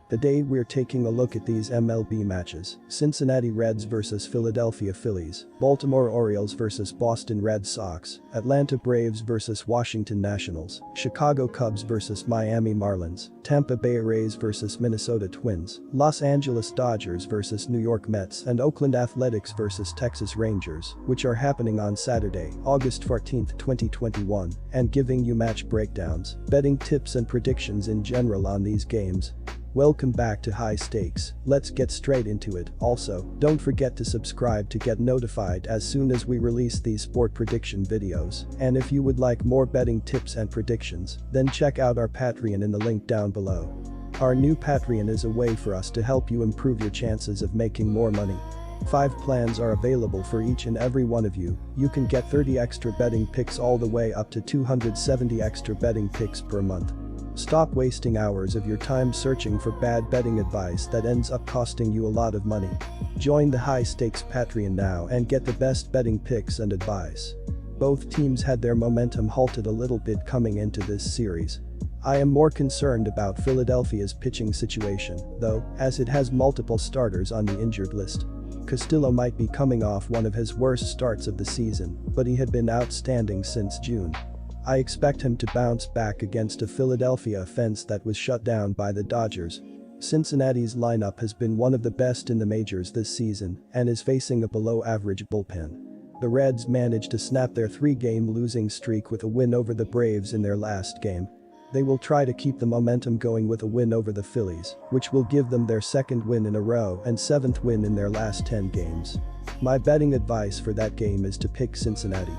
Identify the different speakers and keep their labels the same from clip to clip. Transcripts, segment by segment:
Speaker 1: Today we're taking a look at these MLB matches: Cincinnati Reds vs Philadelphia Phillies, Baltimore Orioles vs Boston Red Sox, Atlanta Braves vs Washington Nationals, Chicago Cubs vs Miami Marlins, Tampa Bay Rays vs Minnesota Twins, Los Angeles Dodgers vs New York Mets, and Oakland Athletics vs Texas Rangers, which are happening on Saturday, August 14, 2021, and giving you match breakdowns, betting tips and predictions in general on these games. Welcome back to High Stakes. Let's get straight into it. Also, don't forget to subscribe to get notified as soon as we release these sport prediction videos. And if you would like more betting tips and predictions, then check out our Patreon in the link down below. Our new Patreon is a way for us to help you improve your chances of making more money. 5 plans are available for each and every one of you. You can get 30 extra betting picks all the way up to 270 extra betting picks per month. Stop wasting hours of your time searching for bad betting advice that ends up costing you a lot of money. Join the High Stakes Patreon now and get the best betting picks and advice. Both teams had their momentum halted a little bit coming into this series. I am more concerned about Philadelphia's pitching situation, though, as it has multiple starters on the injured list. Castillo might be coming off one of his worst starts of the season, but he had been outstanding since June. I expect him to bounce back against a Philadelphia offense that was shut down by the Dodgers. Cincinnati's lineup has been one of the best in the majors this season and is facing a below-average bullpen. The Reds managed to snap their 3-game losing streak with a win over the Braves in their last game. They will try to keep the momentum going with a win over the Phillies, which will give them their 2nd win in a row and 7th win in their last 10 games. My betting advice for that game is to pick Cincinnati.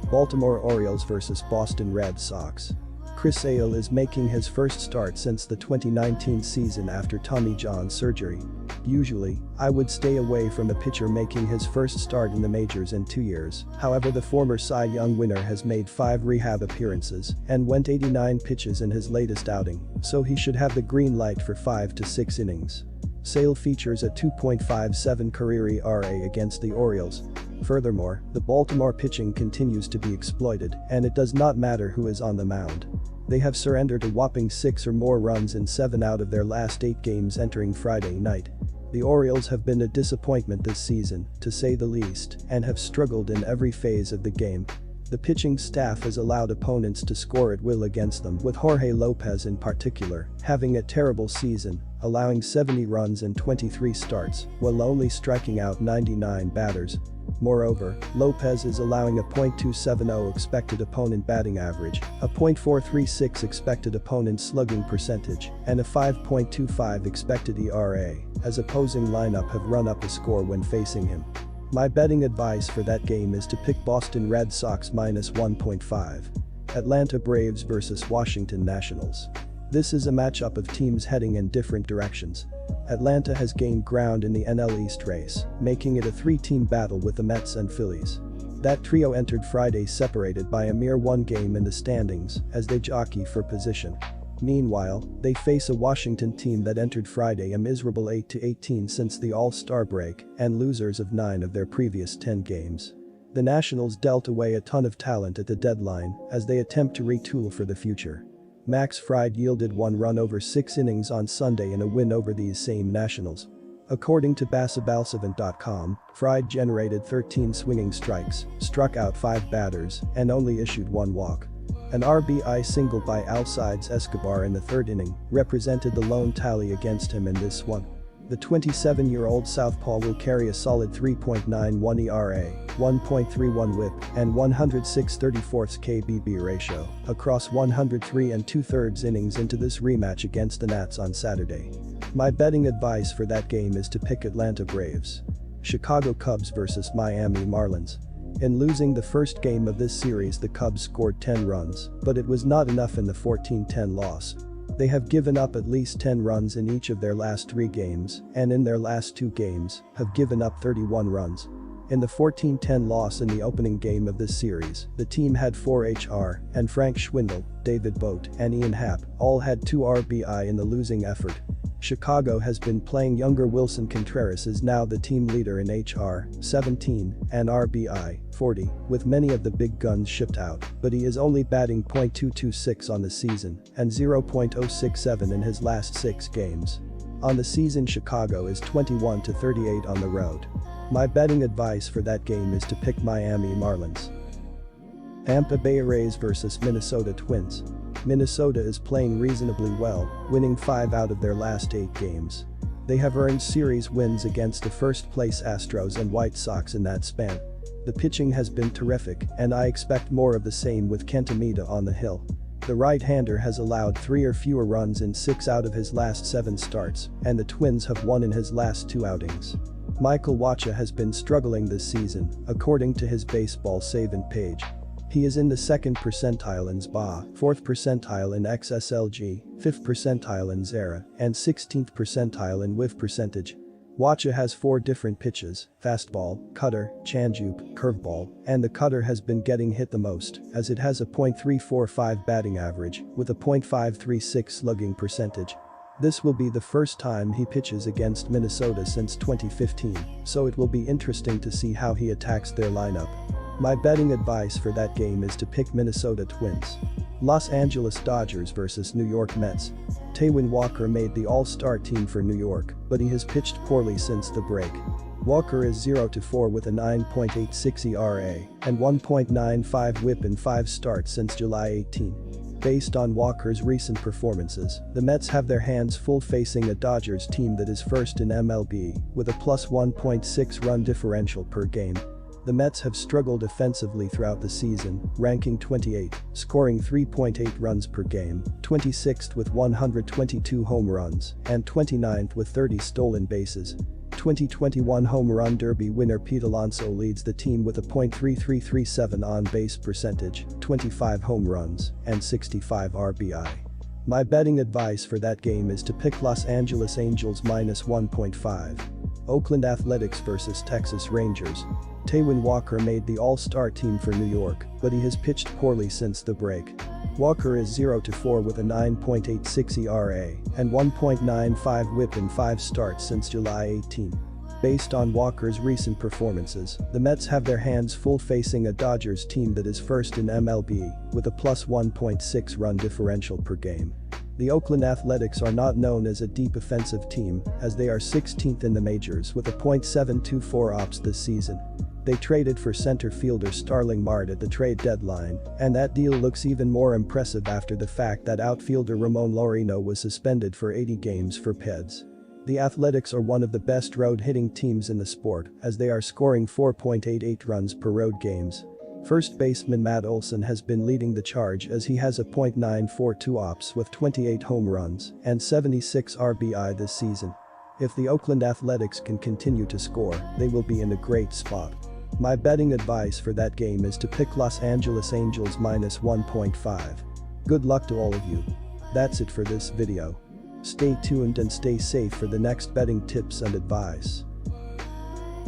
Speaker 1: Baltimore Orioles vs Boston Red Sox. Chris Sale is making his first start since the 2019 season after Tommy John surgery. Usually, I would stay away from a pitcher making his first start in the majors in 2 years. However, the former Cy Young winner has made 5 rehab appearances and went 89 pitches in his latest outing, so he should have the green light for 5 to 6 innings. Sale features a 2.57 career ERA against the Orioles. Furthermore, the Baltimore pitching continues to be exploited, and it does not matter who is on the mound. They have surrendered a whopping 6 or more runs in 7 out of their last 8 games entering Friday night. The Orioles have been a disappointment this season, to say the least, and have struggled in every phase of the game. The pitching staff has allowed opponents to score at will against them, with Jorge Lopez in particular having a terrible season, allowing 70 runs in 23 starts while only striking out 99 batters. Moreover, Lopez is allowing a .270 expected opponent batting average, a .436 expected opponent slugging percentage, and a 5.25 expected ERA, as opposing lineup have run up a score when facing him. My betting advice for that game is to pick Boston Red Sox minus 1.5. Atlanta Braves vs Washington Nationals. This is a matchup of teams heading in different directions. Atlanta has gained ground in the NL East race, making it a 3-team battle with the Mets and Phillies. That trio entered Friday separated by a mere 1 game in the standings as they jockey for position. Meanwhile, they face a Washington team that entered Friday a miserable 8-18 since the All-Star break and losers of 9 of their previous 10 games. The Nationals dealt away a ton of talent at the deadline as they attempt to retool for the future. Max Fried yielded 1 run over 6 innings on Sunday in a win over these same Nationals. According to basabalsavant.com, Fried generated 13 swinging strikes, struck out 5 batters, and only issued 1 walk. An RBI single by Alcides Escobar in the 3rd inning represented the lone tally against him in this one. The 27-year-old southpaw will carry a solid 3.91 ERA, 1.31 WHIP, and 106/34 KBB ratio across 103 2/3 innings into this rematch against the Nats on Saturday. My betting advice for that game is to pick Atlanta Braves. Chicago Cubs vs Miami Marlins. In losing the first game of this series, the Cubs scored 10 runs, but it was not enough in the 14-10 loss. They have given up at least 10 runs in each of their last 3 games, and in their last 2 games, have given up 31 runs. In the 14-10 loss in the opening game of this series, the team had 4 HR, and Frank Schwindel, David Bote, and Ian Happ all had 2 RBI in the losing effort. Chicago has been playing younger. Wilson Contreras is now the team leader in HR, 17, and RBI, 40, with many of the big guns shipped out, but he is only batting .226 on the season and .067 in his last 6 games. On the season, Chicago is 21-38 on the road. My betting advice for that game is to pick Miami Marlins. Tampa Bay Rays vs Minnesota Twins. Minnesota is playing reasonably well, winning 5 out of their last 8 games. They have earned series wins against the first-place Astros and White Sox in that span. The pitching has been terrific, and I expect more of the same with Kenta Maeda on the hill. The right-hander has allowed 3 or fewer runs in 6 out of his last 7 starts, and the Twins have won in his last 2 outings. Michael Wacha has been struggling this season, according to his baseball savant page. He is in the 2nd percentile in SBA, 4th percentile in XSLG, 5th percentile in ZERA, and 16th percentile in whiff percentage. Wacha has 4 different pitches: fastball, cutter, changeup, curveball, and the cutter has been getting hit the most, as it has a .345 batting average, with a .536 slugging percentage. This will be the first time he pitches against Minnesota since 2015, so it will be interesting to see how he attacks their lineup. My betting advice for that game is to pick Minnesota Twins. Los Angeles Dodgers vs New York Mets. Taijuan Walker made the All-Star team for New York, but he has pitched poorly since the break. Walker is 0-4 with a 9.86 ERA and 1.95 WHIP in 5 starts since July 18. Based on Walker's recent performances, the Mets have their hands full facing a Dodgers team that is first in MLB, with a plus 1.6 run differential per game. The Mets have struggled offensively throughout the season, ranking 28, scoring 3.8 runs per game, 26th with 122 home runs, and 29th with 30 stolen bases. 2021 Home Run Derby winner Pete Alonso leads the team with a .3337 on-base percentage, 25 home runs, and 65 RBI. My betting advice for that game is to pick Los Angeles Angels minus 1.5. Oakland Athletics vs Texas Rangers. Taijuan Walker made the All-Star team for New York, but he has pitched poorly since the break. Walker is 0-4 with a 9.86 ERA and 1.95 WHIP in 5 starts since July 18. Based on Walker's recent performances, the Mets have their hands full facing a Dodgers team that is first in MLB, with a plus 1.6 run differential per game. The Oakland Athletics are not known as a deep offensive team, as they are 16th in the majors with a .724 OPS this season. They traded for center fielder Starling Marte at the trade deadline, and that deal looks even more impressive after the fact that outfielder Ramon Laureano was suspended for 80 games for PEDs. The Athletics are one of the best road-hitting teams in the sport, as they are scoring 4.88 runs per road games. First baseman Matt Olson has been leading the charge as he has a .942 OPS with 28 home runs and 76 RBI this season. If the Oakland Athletics can continue to score, they will be in a great spot. My betting advice for that game is to pick Los Angeles Angels minus 1.5. Good luck to all of you. That's it for this video. Stay tuned and stay safe for the next betting tips and advice.